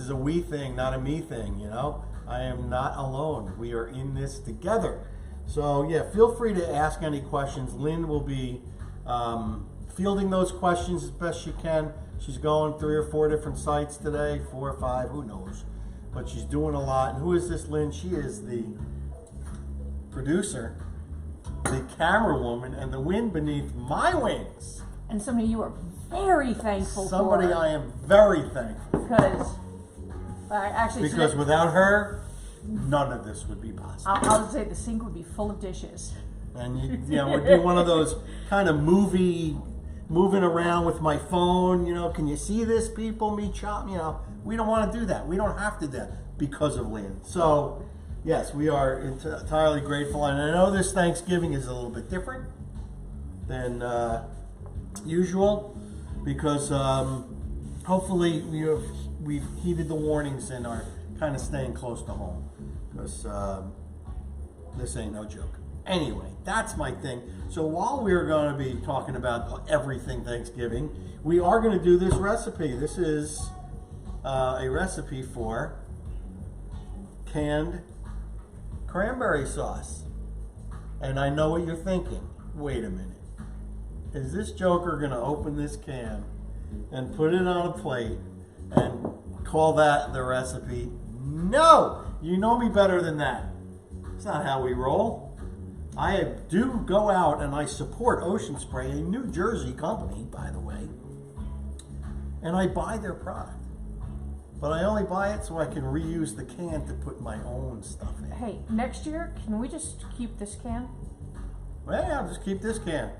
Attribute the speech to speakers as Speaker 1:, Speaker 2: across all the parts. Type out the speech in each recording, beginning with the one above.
Speaker 1: is a we thing, not a me thing, you know? I am not alone. We are in this together. So yeah, feel free to ask any questions. Lynn will be fielding those questions as best she can. She's going 3 or 4 different sites today, 4 or 5, who knows? But she's doing a lot. And who is this Lynn? She is the producer, the camera woman, and the wind beneath my wings.
Speaker 2: And somebody you are very thankful for.
Speaker 1: Somebody I am very thankful.
Speaker 2: Because
Speaker 1: without her, none of this would be possible.
Speaker 2: I'll say the sink would be full of dishes.
Speaker 1: And you know, would be one of those kind of moving around with my phone, you know, can you see this, people, me chop, you know, we don't want to do that. We don't have to do that because of Lynn. So, yes, we are entirely grateful. And I know this Thanksgiving is a little bit different than usual because hopefully we've heeded the warnings and are kind of staying close to home because this ain't no joke. Anyway, that's my thing. So while we're going to be talking about everything Thanksgiving, we are going to do this recipe. This is a recipe for canned cranberry sauce. And I know what you're thinking. Wait a minute. Is this joker going to open this can and put it on a plate and call that the recipe? No! You know me better than that. It's not how we roll. I do go out and I support Ocean Spray, a New Jersey company, by the way, and I buy their product. But I only buy it so I can reuse the can to put my own stuff in.
Speaker 2: Hey, next year, can we just keep this can?
Speaker 1: Well, yeah, I'll just keep this can.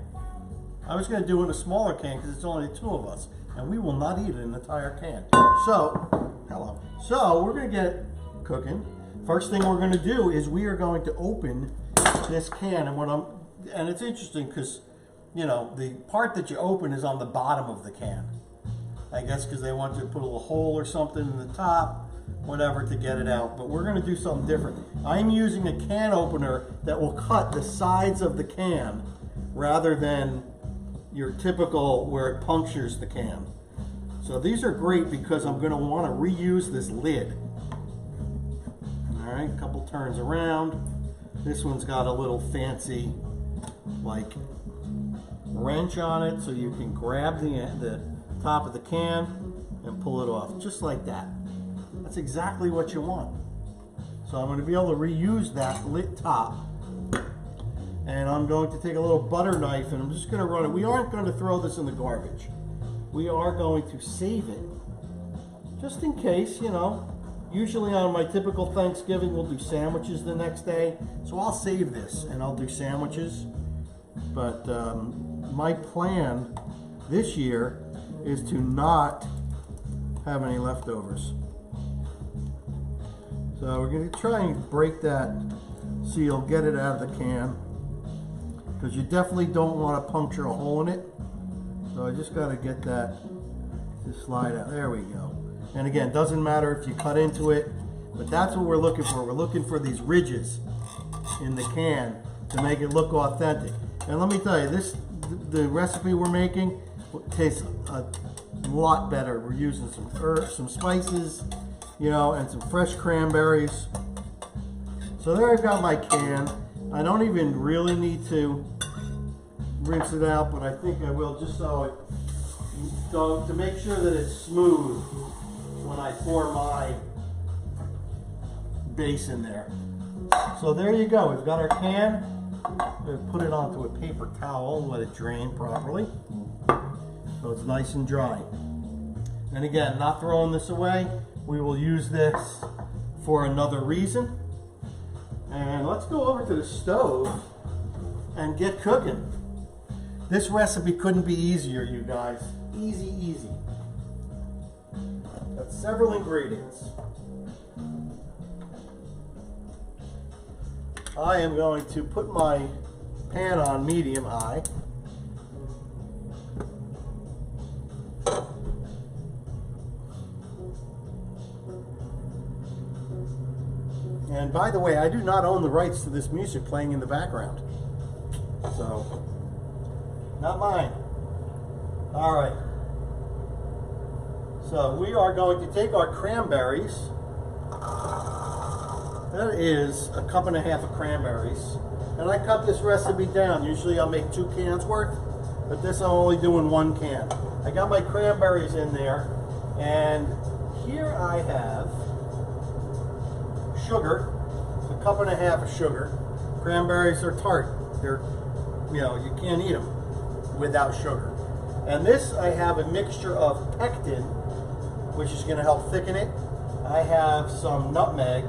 Speaker 1: I was going to do it in a smaller can because it's only 2 of us, and we will not eat an entire can. So, hello. So, we're going to get cooking. First thing we're going to do is we are going to open this can, and it's interesting because, you know, the part that you open is on the bottom of the can. I guess because they want you to put a little hole or something in the top, whatever, to get it out. But we're going to do something different. I'm using a can opener that will cut the sides of the can rather than your typical where it punctures the can. So these are great because I'm going to want to reuse this lid. All right, a couple turns around. This one's got a little fancy, like, wrench on it so you can grab the top of the can and pull it off, just like that. That's exactly what you want. So I'm going to be able to reuse that lit top. And I'm going to take a little butter knife and I'm just going to run it. We aren't going to throw this in the garbage. We are going to save it, just in case, you know. Usually on my typical Thanksgiving, we'll do sandwiches the next day. So I'll save this and I'll do sandwiches. But my plan this year is to not have any leftovers. So we're going to try and break that seal, get it out of the can. Because you definitely don't want to puncture a hole in it. So I just got to get that to slide out. There we go. And again, doesn't matter if you cut into it, but that's what we're looking for. We're looking for these ridges in the can to make it look authentic. And let me tell you, the recipe we're making tastes a lot better. We're using some herbs, some spices, you know, and some fresh cranberries. So there I've got my can. I don't even really need to rinse it out, but I think I will just so to make sure that it's smooth when I pour my base in there. So there you go. We've got our can. We'll put it onto a paper towel and let it drain properly so it's nice and dry. And again, not throwing this away. We will use this for another reason. And let's go over to the stove and get cooking. This recipe couldn't be easier, you guys. Easy, easy. Got several ingredients. I am going to put my pan on medium high. And by the way, I do not own the rights to this music playing in the background. So, not mine. All right. So we are going to take our cranberries. That is a cup and a half of cranberries. And I cut this recipe down. Usually I'll make 2 cans worth, but this I'm only doing 1 can. I got my cranberries in there, and here I have sugar, a cup and a half of sugar. Cranberries are tart. They're, you know, you can't eat them without sugar. And this I have a mixture of pectin, which is going to help thicken it. I have some nutmeg,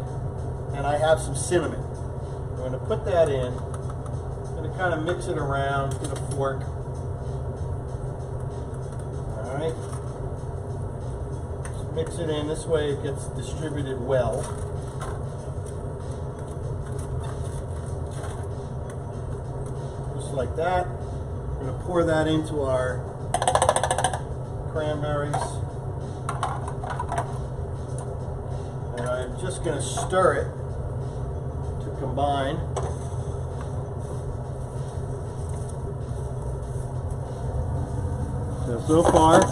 Speaker 1: and I have some cinnamon. I'm going to put that in. I'm going to kind of mix it around with a fork. All right. Just mix it in. This way it gets distributed well. Just like that. I'm going to pour that into our cranberries. And I'm just going to stir it to combine. So far,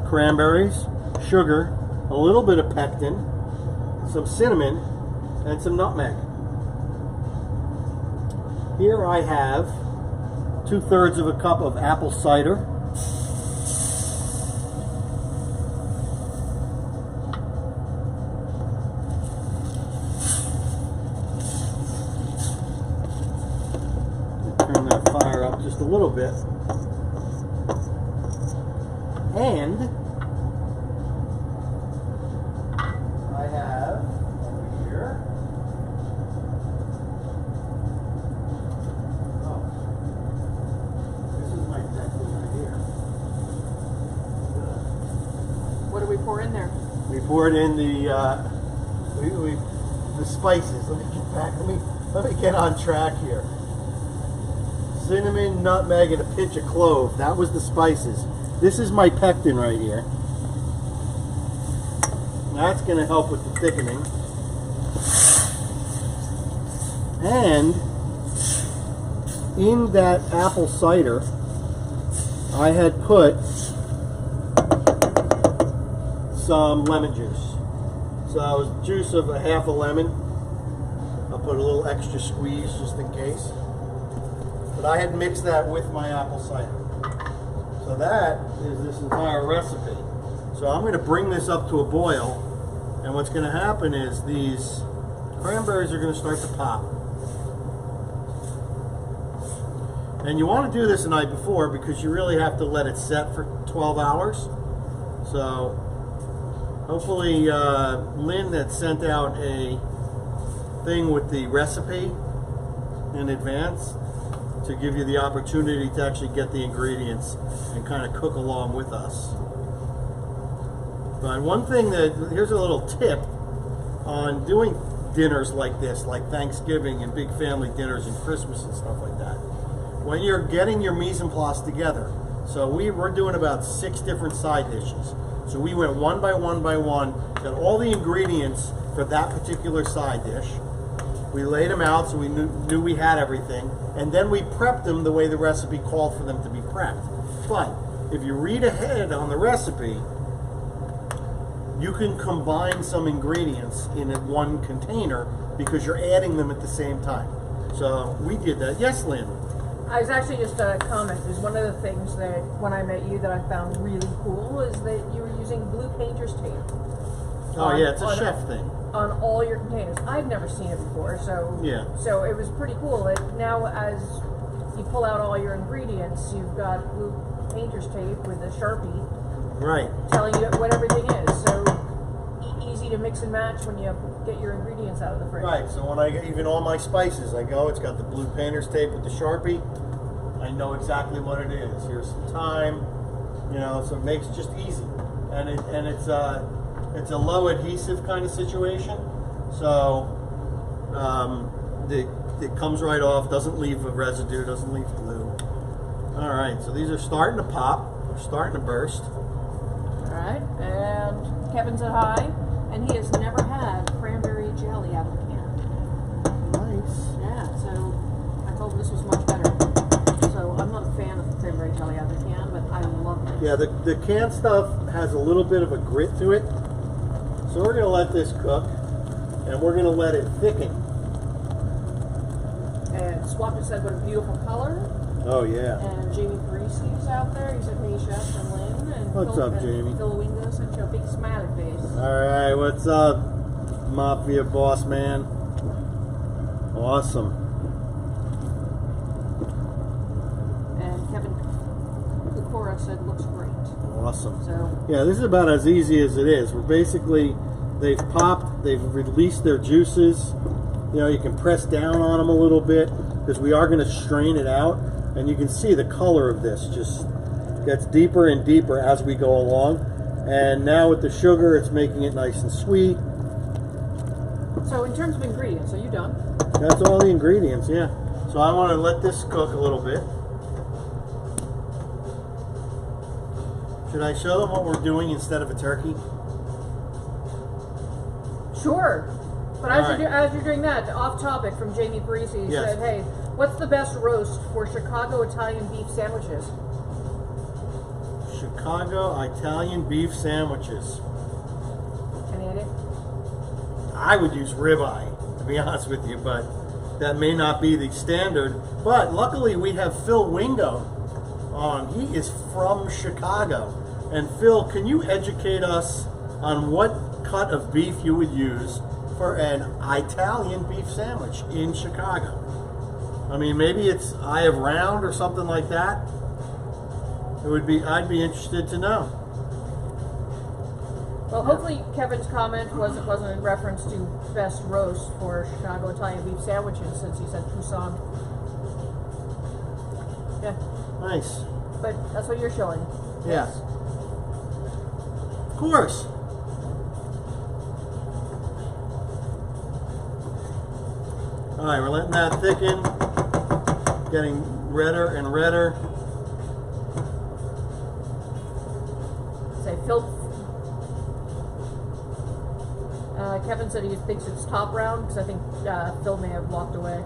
Speaker 1: cranberries, sugar, a little bit of pectin, some cinnamon, and some nutmeg. Here I have 2/3 of a cup of apple cider. Turn that fire up just a little bit. And I have over here, oh, this is my pectin right here.
Speaker 2: What do we pour in there?
Speaker 1: We poured in the spices. Let me get back. Let me get on track here. Cinnamon, nutmeg, and a pinch of clove. That was the spices. This is my pectin right here. That's going to help with the thickening. And in that apple cider, I had put some lemon juice. So it was juice of a half a lemon. I'll put a little extra squeeze just in case. But I had mixed that with my apple cider. So that is this entire recipe. So I'm going to bring this up to a boil, and what's going to happen is these cranberries are going to start to pop. And you want to do this the night before because you really have to let it set for 12 hours. So hopefully Lynn had sent out a thing with the recipe in advance to give you the opportunity to actually get the ingredients and kind of cook along with us. But one thing here's a little tip on doing dinners like this, like Thanksgiving and big family dinners and Christmas and stuff like that. When you're getting your mise en place together, so we're doing about 6 different side dishes. So we went one by one by one, got all the ingredients for that particular side dish. We laid them out so we knew we had everything, and then we prepped them the way the recipe called for them to be prepped. But if you read ahead on the recipe, you can combine some ingredients in one container because you're adding them at the same time. So we did that. Yes, Lynn?
Speaker 2: I was actually just a comment. Is one of the things that when I met you that I found really cool is that you were using blue painter's tape.
Speaker 1: Oh yeah, it's a chef thing.
Speaker 2: On all your containers. I've never seen it before, so
Speaker 1: yeah.
Speaker 2: So it was pretty cool. Now as you pull out all your ingredients, you've got blue painter's tape with a Sharpie,
Speaker 1: right,
Speaker 2: telling you what everything is. So easy to mix and match when you get your ingredients out of the fridge.
Speaker 1: Right. So when I get even all my spices, I go. It's got the blue painter's tape with the Sharpie. I know exactly what it is. Here's some thyme. You know, so it makes it just easy, and it's a low adhesive kind of situation, so it comes right off, doesn't leave a residue, doesn't leave glue. All right, so these are starting to pop, they're starting to burst.
Speaker 2: All right, and Kevin said hi, and he has never had cranberry jelly out of a can.
Speaker 1: Nice.
Speaker 2: Yeah, so I told him this was much better. So I'm not a fan of the cranberry jelly out of the can, but I love it.
Speaker 1: Yeah, the canned stuff has a little bit of a grit to it. So we're going to let this cook, and we're going to let it thicken.
Speaker 2: And Swap just said, what a beautiful color.
Speaker 1: Oh, yeah.
Speaker 2: And Jamie Parisi's out there. He said, hey, Chef, and Lynn. And
Speaker 1: What's
Speaker 2: Phil,
Speaker 1: up,
Speaker 2: and
Speaker 1: Jamie?
Speaker 2: Phil Wingo sent you a big smiley face.
Speaker 1: All right, what's up, Mafia boss man? Awesome.
Speaker 2: And Kevin Kukora said, looks great.
Speaker 1: Awesome.
Speaker 2: So,
Speaker 1: yeah, this is about as easy as it is. We're basically, they've popped, they've released their juices. You know, you can press down on them a little bit because we are going to strain it out. And you can see the color of this just gets deeper and deeper as we go along. And now with the sugar, it's making it nice and sweet.
Speaker 2: so in terms of ingredients, are you done?
Speaker 1: That's all the ingredients, yeah. So I want to let this cook a little bit. Should I show them what we're doing instead of a turkey?
Speaker 2: Sure. But as you're doing that, off topic from Jamie Parisi, he said, hey, what's the best roast for Chicago Italian beef sandwiches?
Speaker 1: Chicago Italian beef sandwiches.
Speaker 2: Any idea?
Speaker 1: I would use ribeye, to be honest with you, but that may not be the standard. But luckily we have Phil Wingo on. He is from Chicago. And Phil, can you educate us on what cut of beef you would use for an Italian beef sandwich in Chicago? I mean, maybe it's eye of round or something like that. It would be. I'd be interested to know.
Speaker 2: Well, hopefully Kevin's comment wasn't in reference to best roast for Chicago Italian beef sandwiches, since he said Poussin. Yeah.
Speaker 1: Nice.
Speaker 2: But that's what you're showing.
Speaker 1: Yeah. Of course. All right, we're letting that thicken, getting redder and redder.
Speaker 2: Say Phil. Kevin said he thinks it's top round because I think Phil may have walked away.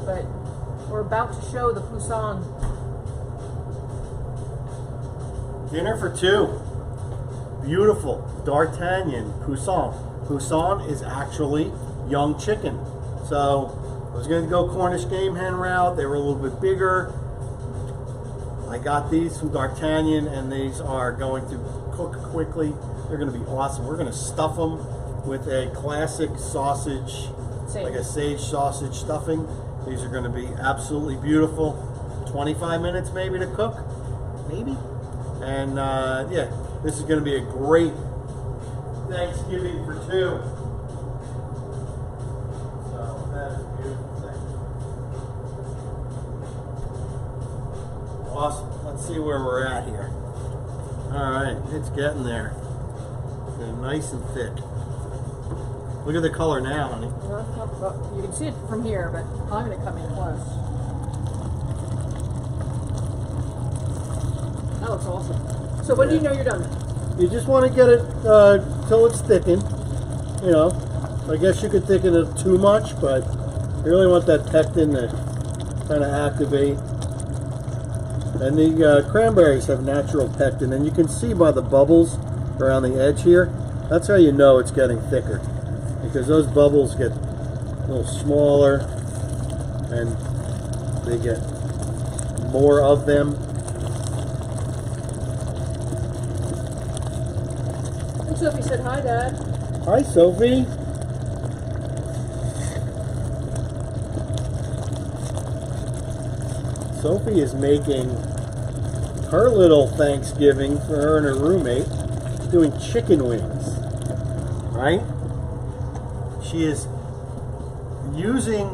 Speaker 2: But we're about to show the Poussin.
Speaker 1: Dinner for two. Beautiful D'Artagnan Poussin. Poussin is actually young chicken. So I was going to go Cornish game hen route. They were a little bit bigger. I got these from D'Artagnan, and these are going to cook quickly. They're going to be awesome. We're going to stuff them with a classic sausage, like a sage sausage stuffing. These are going to be absolutely beautiful. 25 minutes maybe to cook, maybe. And yeah, this is going to be a great Thanksgiving for two. So that is a beautiful thing. Awesome. Let's see where we're at here. All right, it's getting there. They're nice and thick. Look at the color now, honey.
Speaker 2: You can see it from here, but I'm going to come in close. That looks awesome. So when do you know you're done?
Speaker 1: You just want to get it till it's thickened. You know, I guess you could thicken it too much, but you really want that pectin to kind of activate. And the cranberries have natural pectin, and you can see by the bubbles around the edge here, that's how you know it's getting thicker, because those bubbles get a little smaller and they get more of them.
Speaker 2: And Sophie said, hi, Dad.
Speaker 1: Hi, Sophie. Sophie is making her little Thanksgiving for her and her roommate. She's doing chicken wings, right? She is using,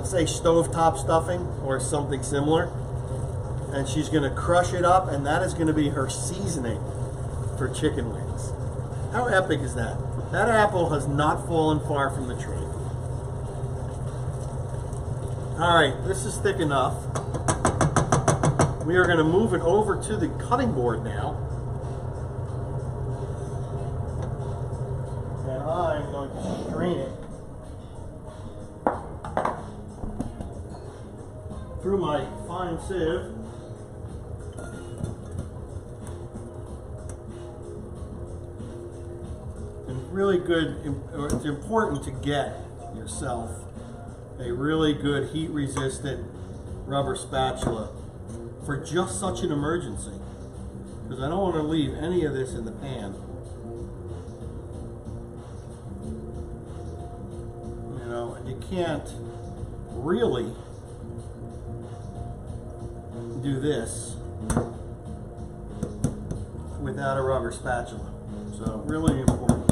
Speaker 1: say, stovetop stuffing or something similar, and she's going to crush it up, and that is going to be her seasoning for chicken wings. How epic is that? That apple has not fallen far from the tree. All right, this is thick enough. We are going to move it over to the cutting board now. And I'm going to strain it through my fine sieve. really good, it's important to get yourself a really good heat-resistant rubber spatula for just such an emergency. Because I don't want to leave any of this in the pan. You know, and you can't really do this without a rubber spatula. So really important.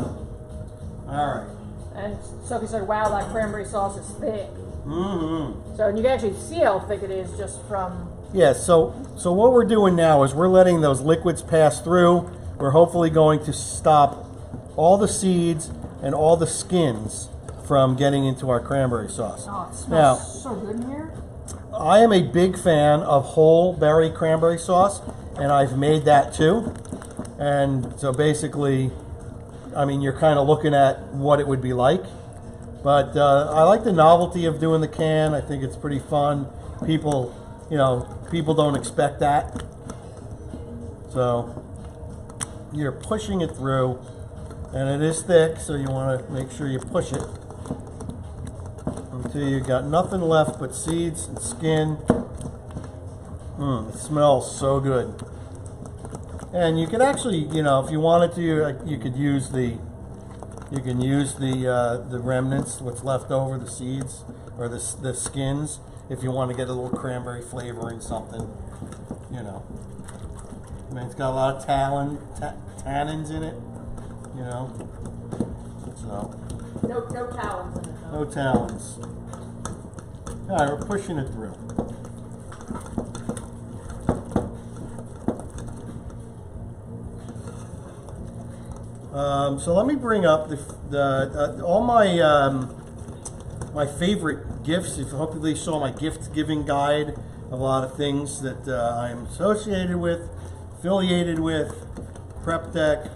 Speaker 1: All right.
Speaker 2: And Sophie said, wow, that cranberry sauce is thick.
Speaker 1: Mm-hmm.
Speaker 2: So, and you can actually see how thick it is just from...
Speaker 1: Yeah, so what we're doing now is we're letting those liquids pass through. We're hopefully going to stop all the seeds and all the skins from getting into our cranberry sauce.
Speaker 2: Oh, it smells so good in here.
Speaker 1: I am a big fan of whole berry cranberry sauce, and I've made that too. And so basically, I mean, you're kind of looking at what it would be like. But I like the novelty of doing the can. I think it's pretty fun. People, you know, people don't expect that. So you're pushing it through, and it is thick, so you want to make sure you push it until you got nothing left but seeds and skin. It smells so good. And you could actually, you know, if you wanted to, you could use the remnants, what's left over, the seeds or the skins, if you want to get a little cranberry flavoring something, you know. I mean, it's got a lot of tannins in it, you know. So
Speaker 2: no talons in it.
Speaker 1: No talons. All right, we're pushing it through. So let me bring up all my my favorite gifts. If hopefully you saw my gift giving guide, a lot of things that I'm associated with, affiliated with, Prep Deck,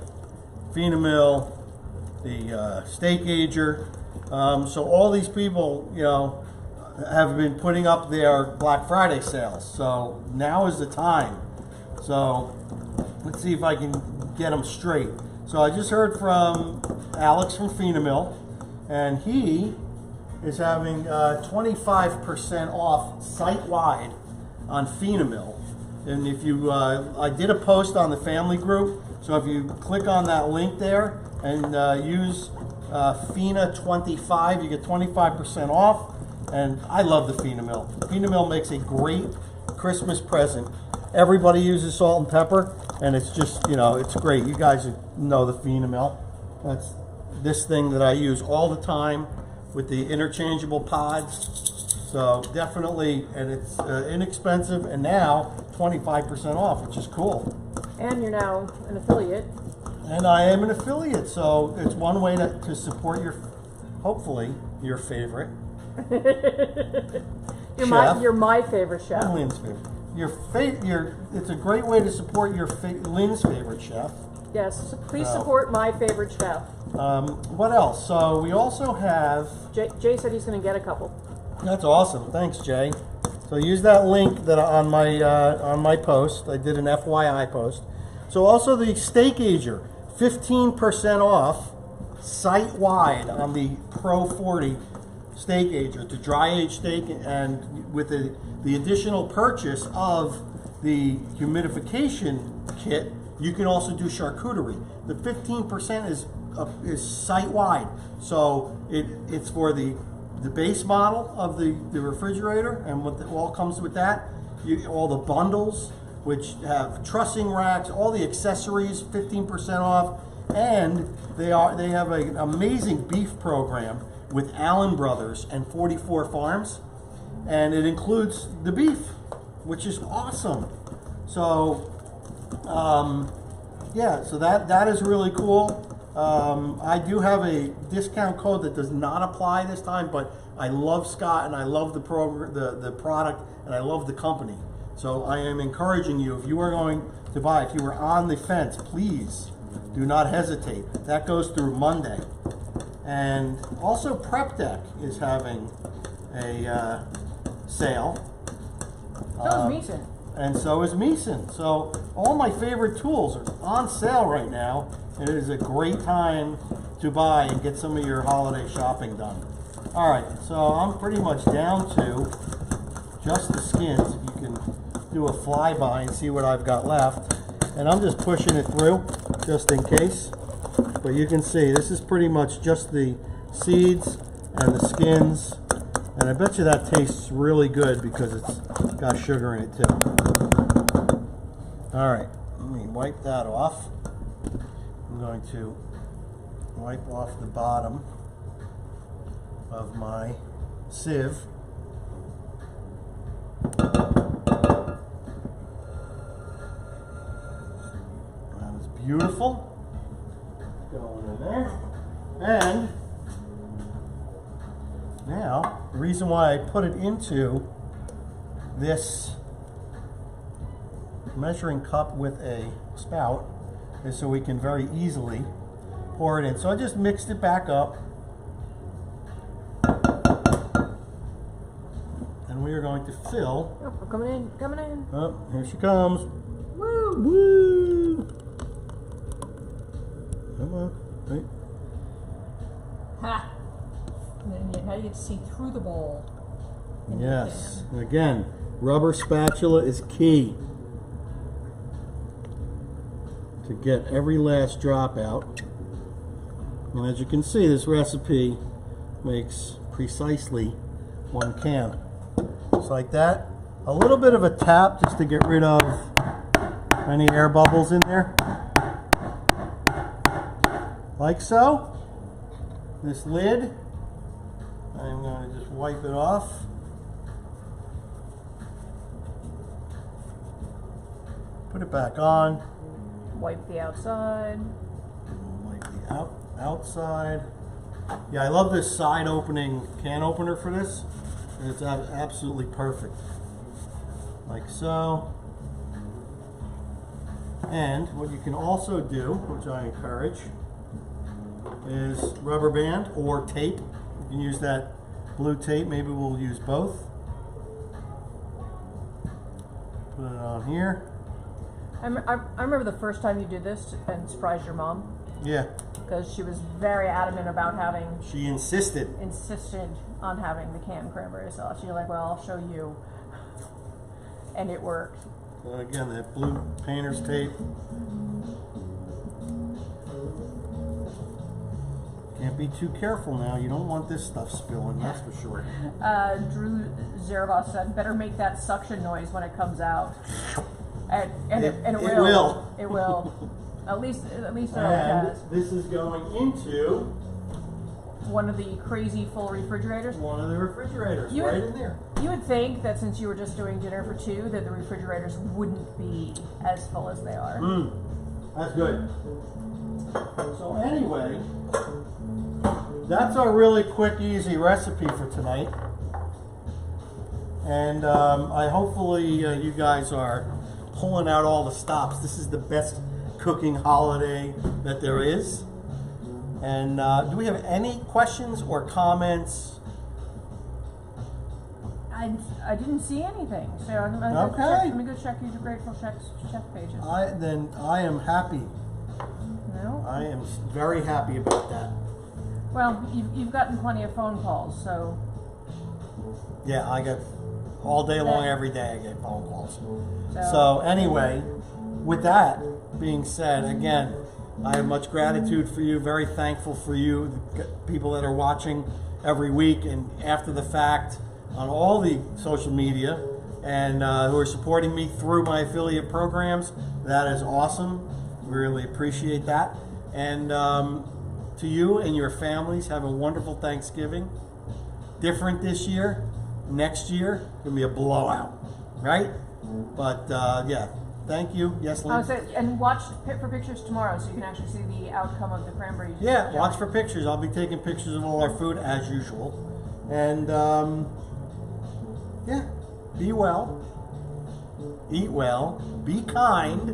Speaker 1: Phenamil, the Steak Ager. So all these people, you know, have been putting up their Black Friday sales. So now is the time. So let's see if I can get them straight. So I just heard from Alex from Phenamil, and he is having 25% off site-wide on Phenamil. And if you, I did a post on the family group, so if you click on that link there and use FENA25, you get 25% off. And I love the Phenamil. Phenamil makes a great Christmas present. Everybody uses salt and pepper, and it's just, you know, it's great. You guys know the Phenamil. That's this thing that I use all the time with the interchangeable pods. So definitely, and it's inexpensive, and now 25% off, which is cool.
Speaker 2: And you're now an affiliate.
Speaker 1: And I am an affiliate, so it's one way to support your, hopefully, your favorite.
Speaker 2: You're my favorite chef.
Speaker 1: I'm Lynn's favorite. It's a great way to support Lynn's favorite chef.
Speaker 2: Yes, please support my favorite chef.
Speaker 1: What else? So we also have...
Speaker 2: Jay said he's going to get a couple.
Speaker 1: That's awesome. Thanks, Jay. So use that link that on my post. I did an FYI post. So also the Steak Ager, 15% off site-wide on the Pro 40 Steak Ager to dry age steak, and with the additional purchase of the humidification kit, you can also do charcuterie. The 15% is site-wide, so it's for the base model of the refrigerator, and what all comes with that, all the bundles, which have trussing racks, all the accessories, 15% off, and they have an amazing beef program with Allen Brothers and 44 Farms, and it includes the beef, which is awesome. So yeah, so that is really cool. I do have a discount code that does not apply this time, but I love Scott and I love the product, and I love the company. So I am encouraging you, if you are going to buy, if you are on the fence, please do not hesitate. That goes through Monday. And also Prep Deck is having a sale.
Speaker 2: So is Meeson.
Speaker 1: And so is Meeson. So all my favorite tools are on sale right now. And it is a great time to buy and get some of your holiday shopping done. All right, so I'm pretty much down to just the skins. If you can do a flyby and see what I've got left. And I'm just pushing it through just in case. But you can see this is pretty much just the seeds and the skins. And I bet you that tastes really good because it's got sugar in it too. All right, let me wipe that off. I'm going to wipe off the bottom of my sieve. That is beautiful. Going in there. And now, the reason why I put it into this measuring cup with a spout is so we can very easily pour it in. So I just mixed it back up. And we are going to fill.
Speaker 2: Oh, we're coming in, coming in.
Speaker 1: Oh, here she comes.
Speaker 2: Woo!
Speaker 1: Woo! Come on. Right.
Speaker 2: Ha! And then how do you see through the bowl?
Speaker 1: Yes. And again, rubber spatula is key to get every last drop out. And as you can see, this recipe makes precisely 1 can. Just like that. A little bit of a tap just to get rid of any air bubbles in there. Like so. This lid, I'm going to just wipe it off. Put it back on.
Speaker 2: Wipe the outside.
Speaker 1: Wipe the outside. Yeah, I love this side opening can opener for this. It's absolutely perfect. Like so. And what you can also do, which I encourage, is rubber band or tape. You can use that blue tape. Maybe we'll use both. Put it on here.
Speaker 2: I remember the first time you did this and surprised your mom.
Speaker 1: Yeah.
Speaker 2: Because she was very adamant about having.
Speaker 1: She insisted
Speaker 2: on having the canned cranberry sauce. You're like, well, I'll show you. And it worked.
Speaker 1: So again, that blue painter's tape. Can't be too careful now. You don't want this stuff spilling, that's for sure.
Speaker 2: Drew Zervos said, better make that suction noise when it comes out. And it will. It will. At least it has.
Speaker 1: This is going into
Speaker 2: one of the crazy full refrigerators.
Speaker 1: One of the refrigerators, right in there.
Speaker 2: You would think that since you were just doing dinner for 2, that the refrigerators wouldn't be as full as they are.
Speaker 1: That's good. So anyway, that's our really quick, easy recipe for tonight. And I hopefully you guys are pulling out all the stops. This is the best cooking holiday that there is. And do we have any questions or comments?
Speaker 2: I didn't see anything. So I'm gonna go check your Grateful Chef pages.
Speaker 1: I am happy.
Speaker 2: No?
Speaker 1: I am very happy about that.
Speaker 2: Well, you've gotten plenty of phone calls, so.
Speaker 1: Yeah, I get all day long, every day I get phone calls. So anyway, with that being said, again, I have much gratitude for you, very thankful for you, the people that are watching every week and after the fact on all the social media and who are supporting me through my affiliate programs. That is awesome. We really appreciate that. And to you and your families, have a wonderful Thanksgiving. Different this year. Next year, it's going to be a blowout, right? But yeah, thank you. Yes, Lynn?
Speaker 2: And watch for pictures tomorrow so you can actually see the outcome of the cranberry.
Speaker 1: Yeah, watch for pictures. I'll be taking pictures of all our food as usual. And yeah, be well, eat well, be kind,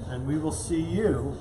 Speaker 1: and we will see you